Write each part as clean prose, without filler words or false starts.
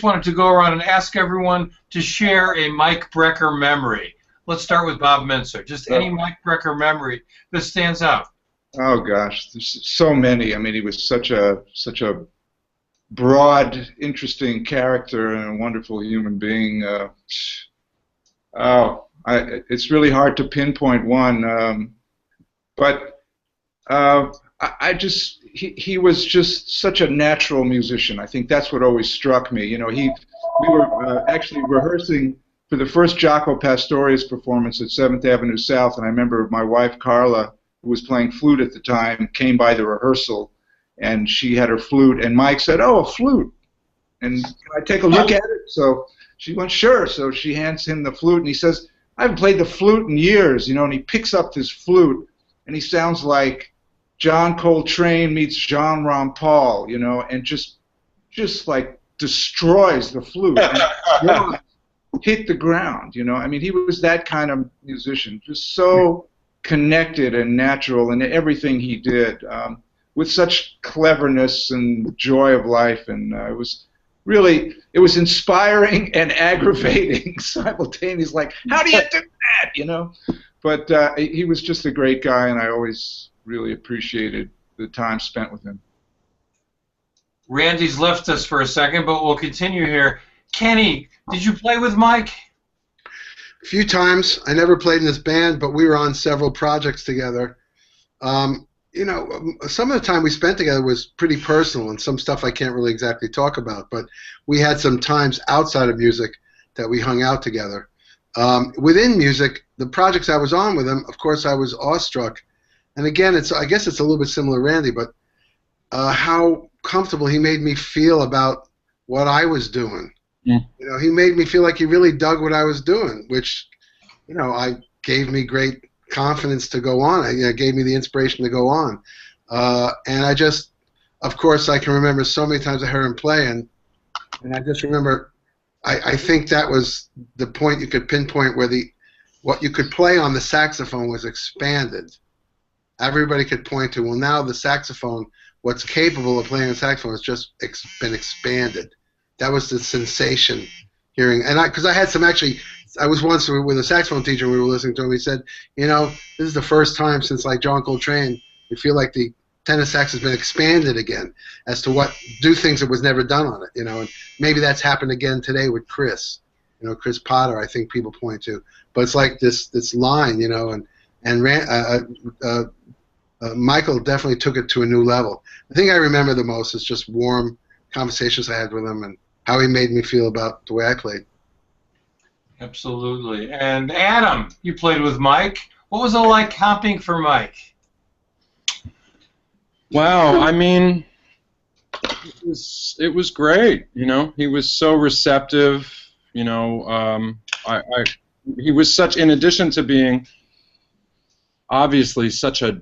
just wanted to go around and ask everyone to share a Mike Brecker memory. Let's start with Bob Mintzer. Just any Mike Brecker memory that stands out. Oh gosh, there's so many. I mean, he was such a broad, interesting character and a wonderful human being. It's really hard to pinpoint one, but he was just such a natural musician. I think that's what always struck me. You know, we were actually rehearsing for the first Jaco Pastorius performance at 7th Avenue South, and I remember my wife Carla, who was playing flute at the time, came by the rehearsal, and she had her flute, and Mike said, "Oh, a flute, and can I take a look at it?" So she went, "Sure." So she hands him the flute, and he says, "I haven't played the flute in years," you know, and he picks up this flute, and he sounds like John Coltrane meets Jean Rampal, you know, and just like destroys the flute. And hit the ground, you know. I mean, he was that kind of musician, just so connected and natural in everything he did, with such cleverness and joy of life, and it was inspiring and aggravating simultaneously. Like, how do you do that, you know? But he was just a great guy, and I always really appreciated the time spent with him. Randy's left us for a second, but we'll continue here. Kenny, did you play with Mike? A few times. I never played in this band, but we were on several projects together. You know, some of the time we spent together was pretty personal, and some stuff I can't really exactly talk about, but we had some times outside of music that we hung out together. Within music, the projects I was on with him, of course, I was awestruck. And again, I guess it's a little bit similar to Randy, but how comfortable he made me feel about what I was doing. Yeah. You know, he made me feel like he really dug what I was doing, which, you know, gave me great confidence to go on. It gave me the inspiration to go on. And I just, of course, I can remember so many times I heard him play, and I just remember, I think that was the point you could pinpoint where what you could play on the saxophone was expanded. Everybody could point to, well, now the saxophone, what's capable of playing the saxophone has just been expanded. That was the sensation hearing, and because I had some actually, I was once with a saxophone teacher. We were listening to him. He said, you know, this is the first time since like John Coltrane, we feel like the tenor sax has been expanded again as to do things that was never done on it. You know, and maybe that's happened again today with Chris. You know, Chris Potter, I think people point to, but it's like this line, you know, and Michael definitely took it to a new level. The thing I remember the most is just warm conversations I had with him and how he made me feel about the way I played. Absolutely. And Adam, you played with Mike. What was it like comping for Mike? Wow, I mean, it was great. You know, he was so receptive. You know, he was such, in addition to being obviously such a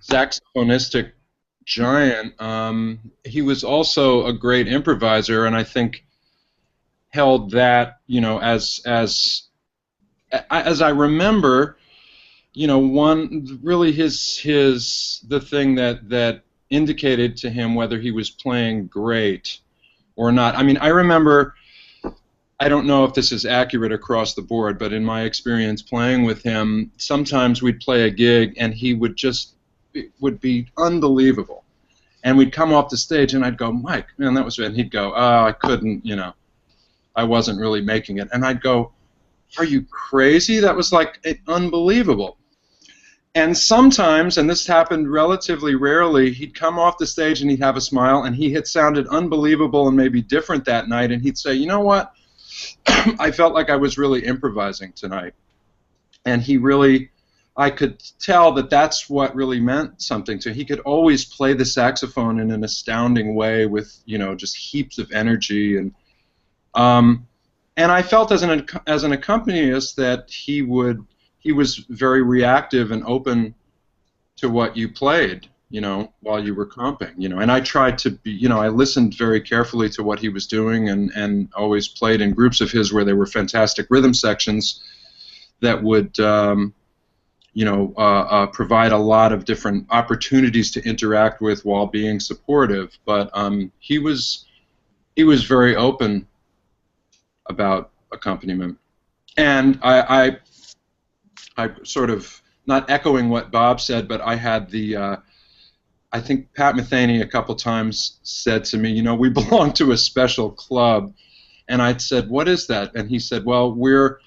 saxophonistic giant, he was also a great improviser, and I think held that, you know, as I remember, you know, the thing that indicated to him whether he was playing great or not. I mean, I remember, I don't know if this is accurate across the board, but in my experience playing with him, sometimes we'd play a gig and he would be unbelievable. And we'd come off the stage and I'd go, Mike, man, that was it. And he'd go, oh, I couldn't, you know, I wasn't really making it. And I'd go, are you crazy? That was like unbelievable. And sometimes, and this happened relatively rarely, he'd come off the stage and he'd have a smile and he had sounded unbelievable and maybe different that night, and he'd say, you know what, I felt like I was really improvising tonight. And he really, I could tell that that's what really meant something to him. He could always play the saxophone in an astounding way with, you know, just heaps of energy. And I felt as an accompanist that he was very reactive and open to what you played, you know, while you were comping, you know. And I tried to be, you know, I listened very carefully to what he was doing and always played in groups of his where there were fantastic rhythm sections that would, you know, provide a lot of different opportunities to interact with while being supportive. But he was he was very open about accompaniment. And I sort of, not echoing what Bob said, but I had the, I think Pat Metheny a couple times said to me, you know, we belong to a special club. And I said, what is that? And he said, well, we're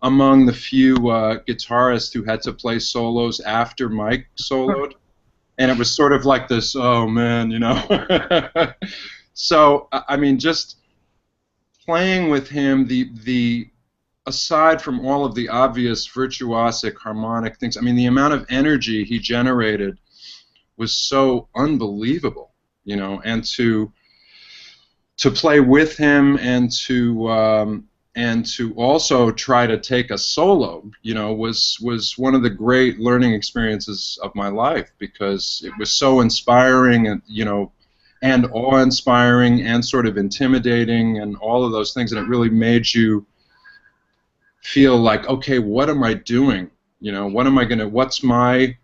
among the few guitarists who had to play solos after Mike soloed. And it was sort of like this, oh man, you know. So, I mean, just playing with him, aside from all of the obvious virtuosic harmonic things, I mean, the amount of energy he generated was so unbelievable, you know, and to play with him and to also try to take a solo, you know, was one of the great learning experiences of my life, because it was so inspiring and, you know, and awe-inspiring and sort of intimidating and all of those things, and it really made you feel like, okay, what am I doing? You know, what am I gonna? What's my,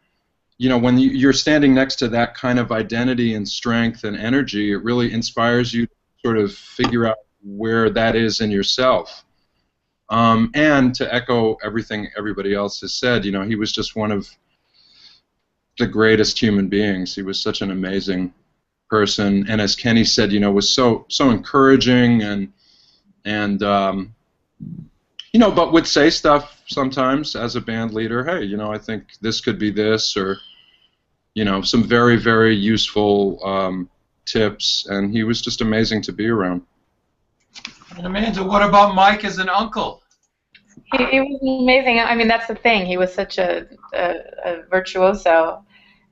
you know, when you're standing next to that kind of identity and strength and energy, it really inspires you to sort of figure out where that is in yourself. And to echo everything everybody else has said, you know, he was just one of the greatest human beings. He was such an amazing person, and as Kenny said, you know, was so encouraging and you know, but would say stuff sometimes as a band leader. Hey, you know, I think this could be this, or you know, some very, very useful tips, and he was just amazing to be around. And Amanda, what about Mike as an uncle? He was amazing. I mean, that's the thing. He was such a virtuoso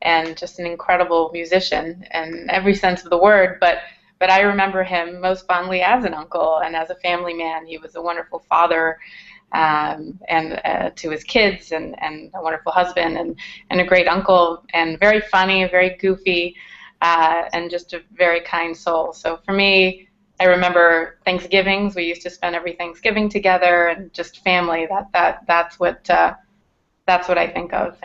and just an incredible musician in every sense of the word. But I remember him most fondly as an uncle and as a family man. He was a wonderful father and to his kids, and a wonderful husband, and a great uncle, and very funny, very goofy, and just a very kind soul. So for me, I remember Thanksgivings. We used to spend every Thanksgiving together, and just family. That's what I think of.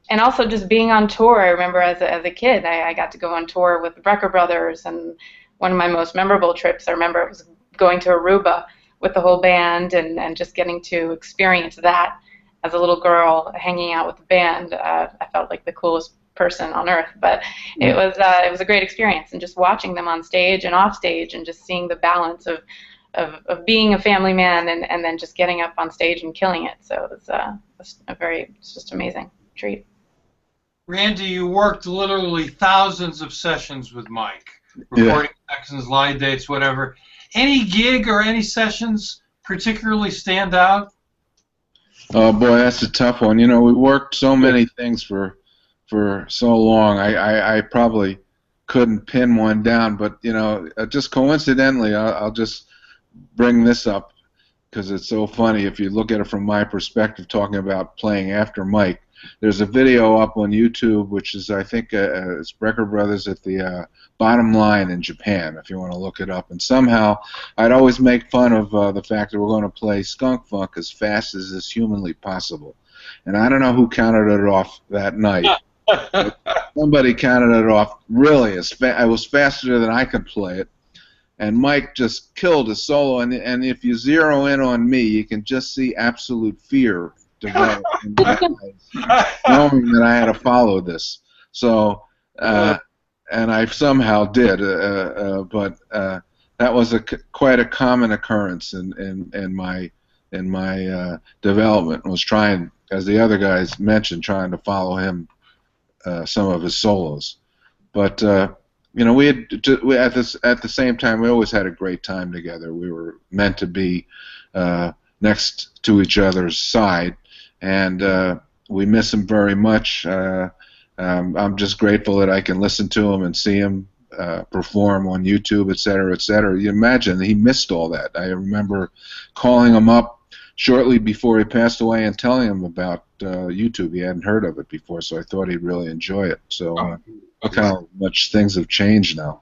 And also just being on tour. I remember as a kid, I got to go on tour with the Brecker brothers, and one of my most memorable trips, I remember, it was going to Aruba with the whole band, and just getting to experience that as a little girl, hanging out with the band. I felt like the coolest person on earth, but it was a great experience, and just watching them on stage and off stage, and just seeing the balance of being a family man and then just getting up on stage and killing it. So it's just amazing treat. Randy, you worked literally thousands of sessions with Mike, recording sessions, line dates, whatever. Any gig or any sessions particularly stand out? Oh boy, that's a tough one. You know, we worked so many things for so long. I probably couldn't pin one down, but you know, just coincidentally, I'll just bring this up because it's so funny if you look at it from my perspective, talking about playing after Mike. There's a video up on YouTube, which is, I think, it's Brecker Brothers at the Bottom Line in Japan, if you want to look it up. And somehow, I'd always make fun of the fact that we're going to play Skunk Funk as fast as is humanly possible. And I don't know who counted it off that night. Somebody counted it off really as fast. It was faster than I could play it. And Mike just killed his solo. And if you zero in on me, you can just see absolute fear develop in my eyes, knowing that I had to follow this. So, and I somehow did, but that was quite a common occurrence in my development. Was trying, as the other guys mentioned, trying to follow him some of his solos. But you know, we at the same time, we always had a great time together. We were meant to be next to each other's side. And we miss him very much. I'm just grateful that I can listen to him and see him perform on YouTube, et cetera, et cetera. You imagine he missed all that. I remember calling him up shortly before he passed away and telling him about YouTube. He hadn't heard of it before, so I thought he'd really enjoy it. So look how much things have changed now.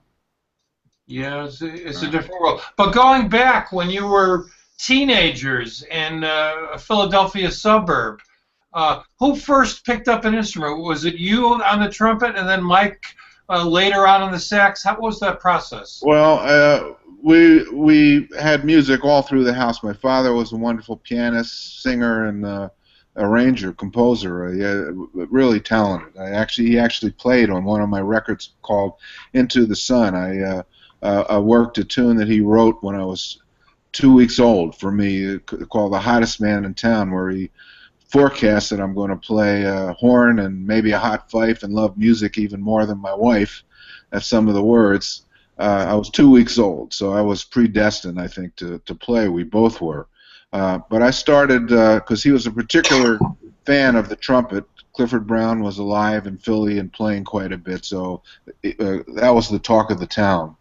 Yeah, it's a different world. But going back when you were teenagers in a Philadelphia suburb, who first picked up an instrument? Was it you on the trumpet, and then Mike later on in the sax? How was that process? Well, we had music all through the house. My father was a wonderful pianist, singer, and arranger, composer. Really talented. He actually played on one of my records called "Into the Sun." I worked a tune that he wrote when I was 2 weeks old for me, called "The Hottest Man in Town," where he forecast that I'm going to play horn and maybe a hot fife and love music even more than my wife. That's some of the words. I was 2 weeks old, so I was predestined, I think, to play. We both were. But I started, because he was a particular fan of the trumpet. Clifford Brown was alive in Philly and playing quite a bit, so that was the talk of the town.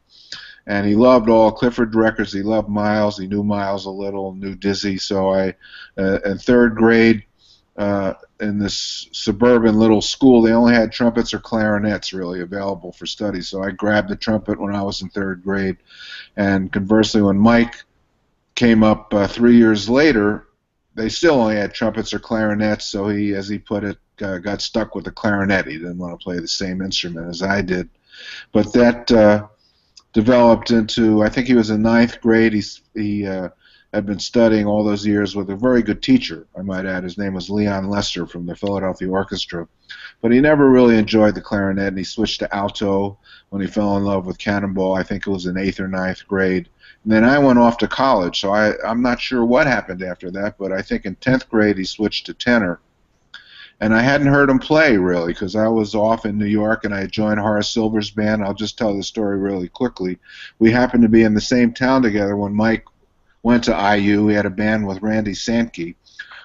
And he loved all Clifford records. He loved Miles. He knew Miles a little, knew Dizzy. So in third grade, in this suburban little school, they only had trumpets or clarinets really available for study. So I grabbed the trumpet when I was in third grade. And conversely, when Mike came up 3 years later, they still only had trumpets or clarinets. So he, as he put it, got stuck with the clarinet. He didn't want to play the same instrument as I did. But that developed into, I think he was in ninth grade. He had been studying all those years with a very good teacher, I might add. His name was Leon Lester from the Philadelphia Orchestra. But he never really enjoyed the clarinet, and he switched to alto when he fell in love with Cannonball. I think it was in 8th or ninth grade. And then I went off to college, so I'm not sure what happened after that, but I think in 10th grade he switched to tenor. And I hadn't heard him play, really, because I was off in New York and I had joined Horace Silver's band. I'll just tell the story really quickly. We happened to be in the same town together when Mike went to IU. We had a band with Randy Sankey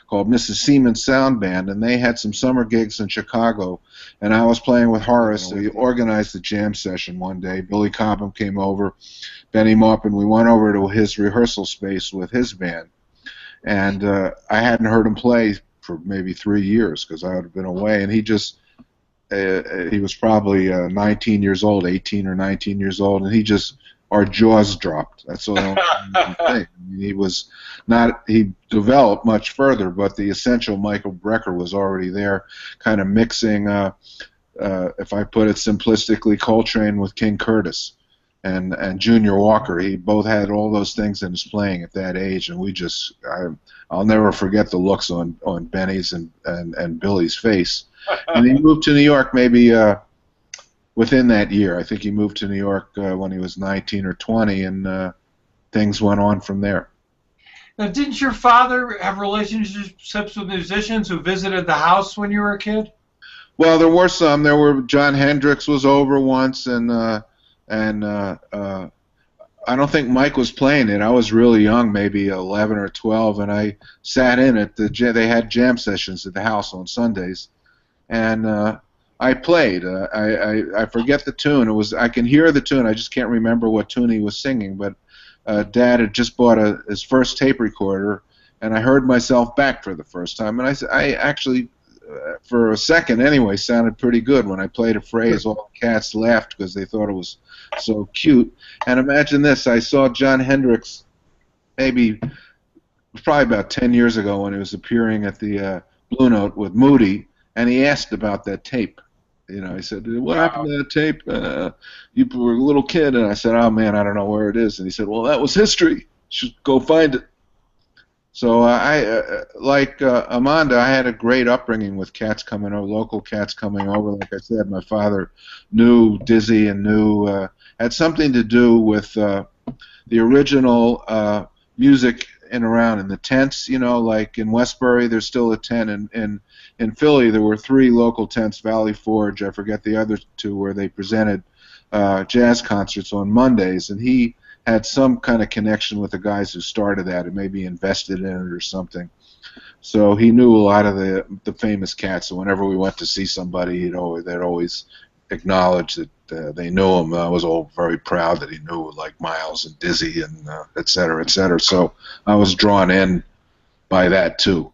called Mrs. Seaman's Sound Band, and they had some summer gigs in Chicago, and I was playing with Horace. We organized a jam session one day. Billy Cobham came over, bent him up, and we went over to his rehearsal space with his band. And I hadn't heard him play for maybe 3 years because I had been away, and he just he was probably 19 years old, 18 or 19 years old, and he just, our jaws dropped. That's all I can say. He was not, he developed much further, but the essential Michael Brecker was already there, kind of mixing, if I put it simplistically, Coltrane with King Curtis and Junior Walker. He both had all those things in his playing at that age, and we just, I'll never forget the looks on Benny's and Billy's face. And he moved to New York maybe within that year. I think he moved to New York when he was 19 or 20, and things went on from there. Now, didn't your father have relationships with musicians who visited the house when you were a kid? Well, there were some. There were, John Hendricks was over once, and I don't think Mike was playing it. I was really young, maybe 11 or 12, and I sat in at they had jam sessions at the house on Sundays, and I played. I forget the tune. It was, I can hear the tune. I just can't remember what tune he was singing. But Dad had just bought his first tape recorder, and I heard myself back for the first time. And I actually, for a second anyway, sounded pretty good. When I played a phrase, all the cats laughed because they thought it was so cute. And imagine this: I saw John Hendricks maybe, it was probably about 10 years ago when he was appearing at the Blue Note with Moody, and he asked about that tape. You know, he said, "What happened to that tape? You were a little kid." And I said, "Oh man, I don't know where it is." And he said, "Well, that was history. You should go find it." So like Amanda, I had a great upbringing with cats coming over, local cats coming over. Like I said, my father knew Dizzy and knew had something to do with the original music in around in the tents. You know, like in Westbury, there's still a tent, and in Philly, there were 3 local tents, Valley Forge, I forget the other 2, where they presented jazz concerts on Mondays, and he had some kind of connection with the guys who started that, and maybe invested in it or something. So he knew a lot of the famous cats, so whenever we went to see somebody, they'd always acknowledge that they knew him. I was all very proud that he knew, like Miles and Dizzy and et cetera, et cetera. So I was drawn in by that, too.